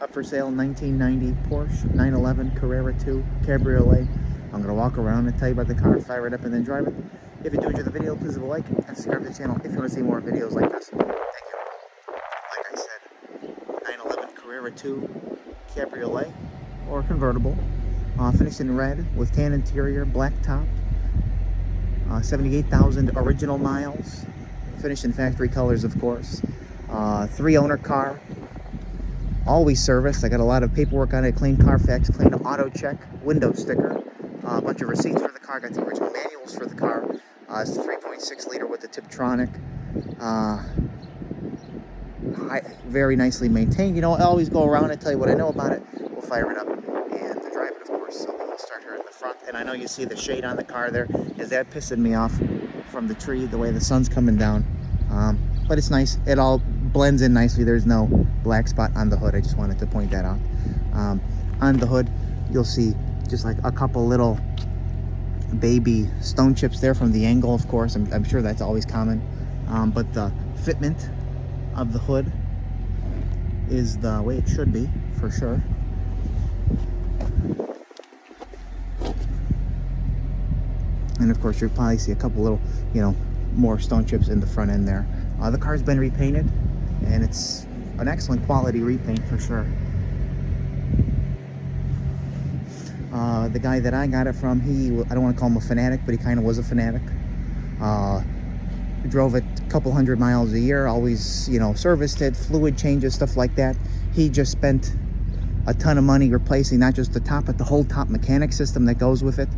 Up for sale, 1990 Porsche 911 Carrera 2 Cabriolet. I'm going to walk around and tell you about the car, fire it up, and then drive it. If you do enjoy the video, please leave a like and subscribe to the channel if you want to see more videos like this. Thank you. Like I said, 911 Carrera 2 Cabriolet or convertible. Finished in red with tan interior, black top. 78,000 original miles. Finished in factory colors, of course. 3-owner car. Always serviced. I got a lot of paperwork on it. Clean Carfax, clean Autocheck, window sticker, a bunch of receipts for the car. Got the original manuals for the car. It's the 3.6 liter with the Tiptronic. Very nicely maintained. You know, I always go around and tell you what I know about it. We'll fire it up and drive it, of course. So we'll start here in the front. And I know you see the shade on the car there. Is that pissing me off from the tree, the way the sun's coming down? But it's nice. It all blends in nicely. There's no black spot on the hood. I just wanted to point that out. On the hood, you'll see just like a couple little baby stone chips there from the angle, of course. I'm sure that's always common. But the fitment of the hood is the way it should be, for sure. And of course, you'll probably see a couple little, you know, more stone chips in the front end there. The car's been repainted, and it's an excellent quality repaint for sure. The guy that I got it from, I don't want to call him a fanatic, but he kind of was a fanatic. Drove it a couple hundred miles a year, always, you know, serviced it, fluid changes, stuff like that. He just spent a ton of money replacing not just the top, but the whole top mechanic system that goes with it.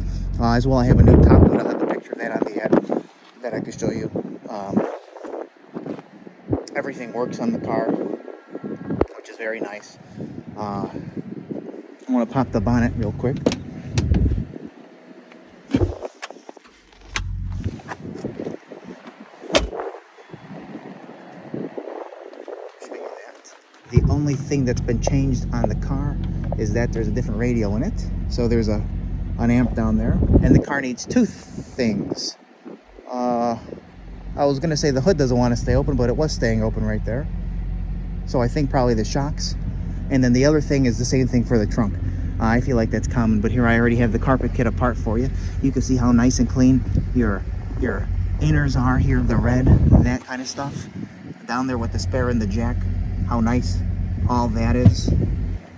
As well, I have a new top hood. I'll have a picture of that on the end that I can show you. Everything works on the car, which is very nice. I want to pop the bonnet real quick. Show you that. The only thing that's been changed on the car is that there's a different radio in it. So there's an amp down there, and the car needs two things. I was going to say the hood doesn't want to stay open, but it was staying open right there. So I think probably the shocks. And then the other thing is the same thing for the trunk. I feel like that's common, but here I already have the carpet kit apart for you. You can see how nice and clean your inners are here, the red, that kind of stuff. Down there with the spare and the jack, how nice all that is.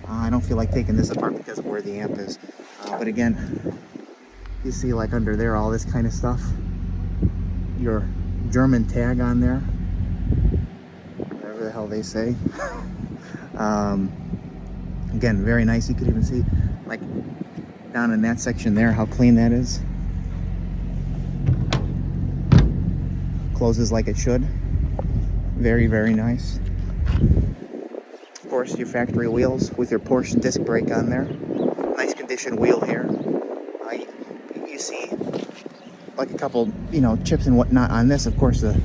I don't feel like taking this apart because of where the amp is. But again, you see like under there, all this kind of stuff. Your German tag on there, whatever the hell they say. Again, very nice. You could even see like down in that section there how clean that is. Closes like it should. Very, very nice. Of course, your factory wheels with your Porsche disc brake on there. Nice condition wheel here. You see like a couple, you know, chips and whatnot on this. Of course, the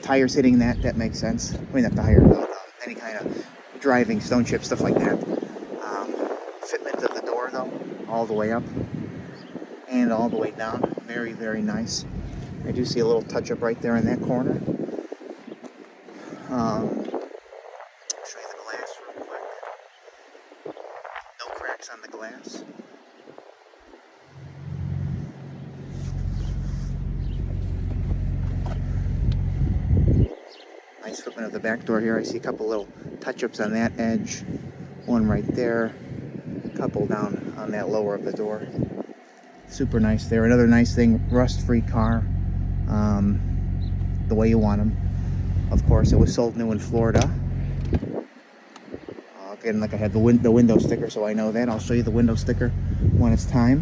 tires hitting that makes sense. I mean, not the tire, any kind of driving stone chip, stuff like that. Fitment of the door, though, all the way up and all the way down. Very, very nice. I do see a little touch-up right there in that corner. I'll show you the glass real quick. No cracks on the glass. Nice fitment of the back door here. I see a couple little touch-ups on that edge. One right there. A couple down on that lower of the door. Super nice there. Another nice thing, rust-free car. The way you want them. Of course, it was sold new in Florida. Again, like I had the window sticker, so I know that. I'll show you the window sticker when it's time.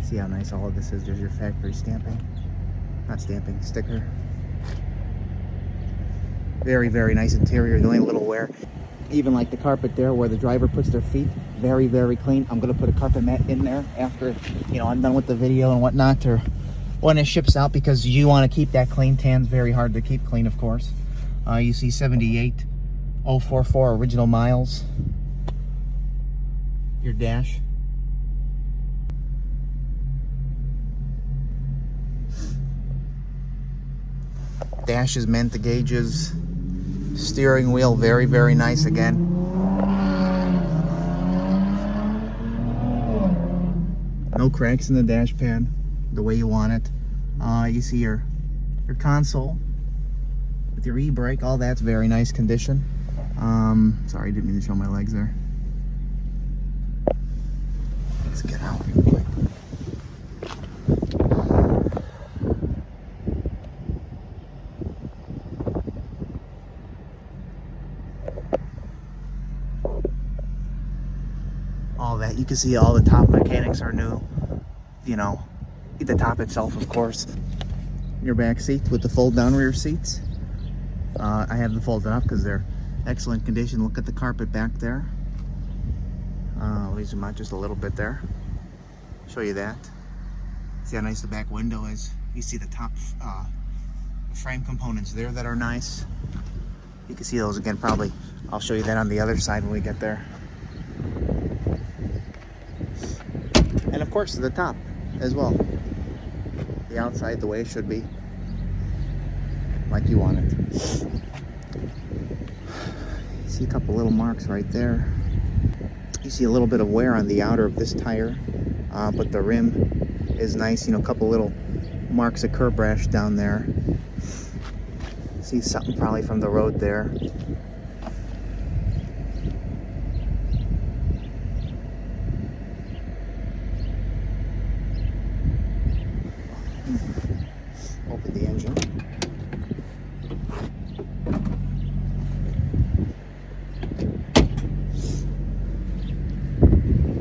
See how nice all of this is. There's your factory stamping. Not stamping, sticker. Very, very nice interior. The only little wear. Even like the carpet there where the driver puts their feet. Very, very clean. I'm going to put a carpet mat in there after, you know, I'm done with the video and whatnot, or when it ships out, because you want to keep that clean. Tan's very hard to keep clean, of course. You see 78,044 original miles. Your dash. Dash is mint, the gauges. Steering wheel, very, very nice again. No cracks in the dash pad, the way you want it. You see your console with your e-brake, all that's very nice condition. Sorry, didn't mean to show my legs there. Let's get out real quick. All that, you can see all the top mechanics are new. You know, the top itself, of course. Your back seat with the fold down rear seats. I have them folded up because they're excellent condition. Look at the carpet back there. Let me zoom out just a little bit there. Show you that. See how nice the back window is. You see the top frame components there that are nice. You can see those again probably. I'll show you that on the other side when we get there. And of course the top as well. The outside the way it should be. Like you want it. See a couple little marks right there. You see a little bit of wear on the outer of this tire, but the rim is nice. You know, a couple little marks of curb rash down there. See something probably from the road there. Open the engine.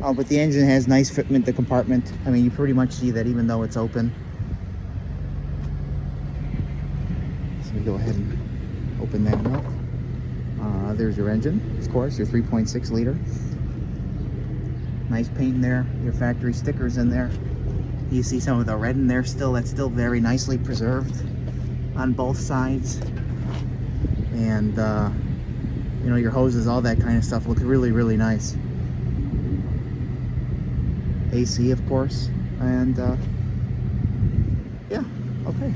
Oh, but the engine has nice fitment, the compartment. I mean, you pretty much see that even though it's open. So we go ahead and open that up. There's your engine, of course, your 3.6 liter. Nice paint in there, your factory stickers in there. You see some of the red in there still. That's still very nicely preserved on both sides. And, you know, your hoses, all that kind of stuff look really, really nice. AC, of course. And, yeah, okay.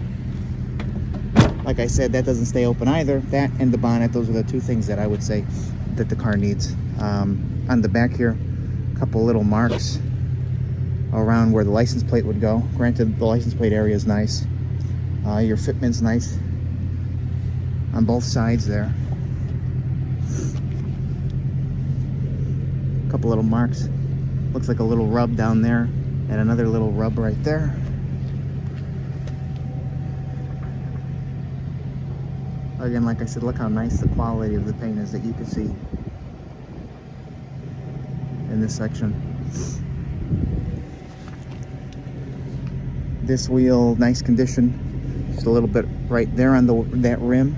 Like I said, that doesn't stay open either. That and the bonnet, those are the two things that I would say that the car needs. On the back here, a couple little marks around where the license plate would go. Granted, the license plate area is nice. Your fitment's nice on both sides there. A couple little marks. Looks like a little rub down there and another little rub right there. Again, like I said, look how nice the quality of the paint is that you can see in this section. This wheel, nice condition. Just a little bit right there on that rim.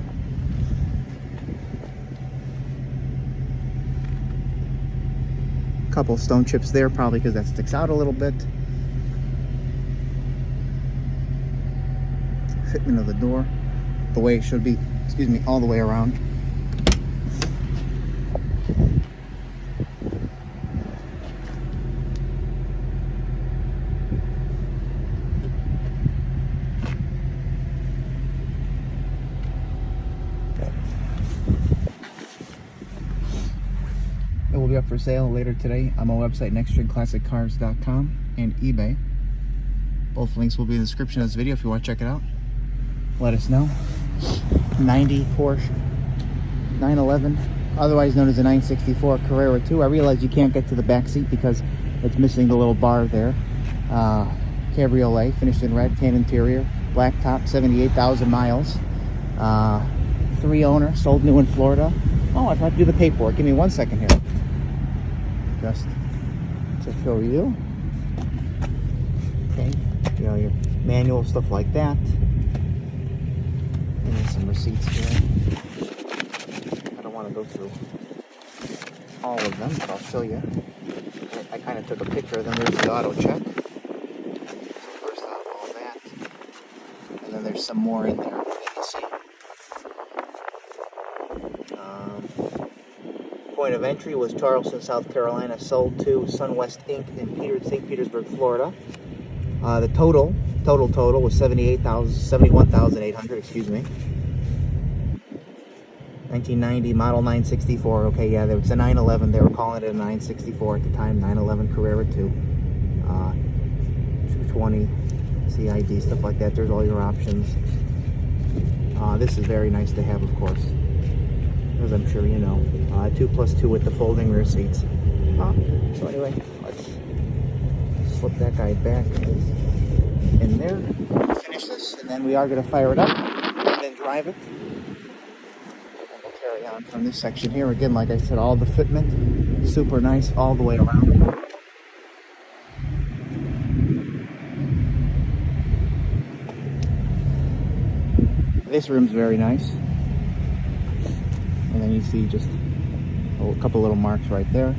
Couple stone chips there, probably because that sticks out a little bit. Fitment of the door, the way it should be. Excuse me, all the way around. It will be up for sale later today on my website, nextgenclassiccars.com, and eBay. Both links will be in the description of this video if you want to check it out. Let us know. 90 Porsche 911, otherwise known as a 964 Carrera 2. I realize you can't get to the back seat because it's missing the little bar there. Cabriolet, finished in red, tan interior, black top, 78,000 miles. 3 owner, sold new in Florida. Oh, I forgot to do the paperwork. Give me 1 second here. Just to show you. Okay, you know, your manual, stuff like that. And some receipts here. I don't want to go through all of them, but I'll show you. I kind of took a picture of them. There's the Autocheck. First off, all that. And then there's some more in there that you see. Point of entry was Charleston, South Carolina. Sold to Sunwest Inc. in St. Petersburg, Florida. The total was 71,800, excuse me. 1990 model 964. Okay, yeah, there was a 911. They were calling it a 964 at the time. 911 Carrera 2. 220 CID, stuff like that. There's all your options. This is very nice to have, of course, as I'm sure you know. 2+2 with the folding rear seats. So anyway, let's slip that guy back in there. Finish this, and then we are going to fire it up and then drive it. And we'll carry on from this section here. Again, like I said, all the fitment, super nice all the way around. This room's very nice. And then you see just a couple little marks right there.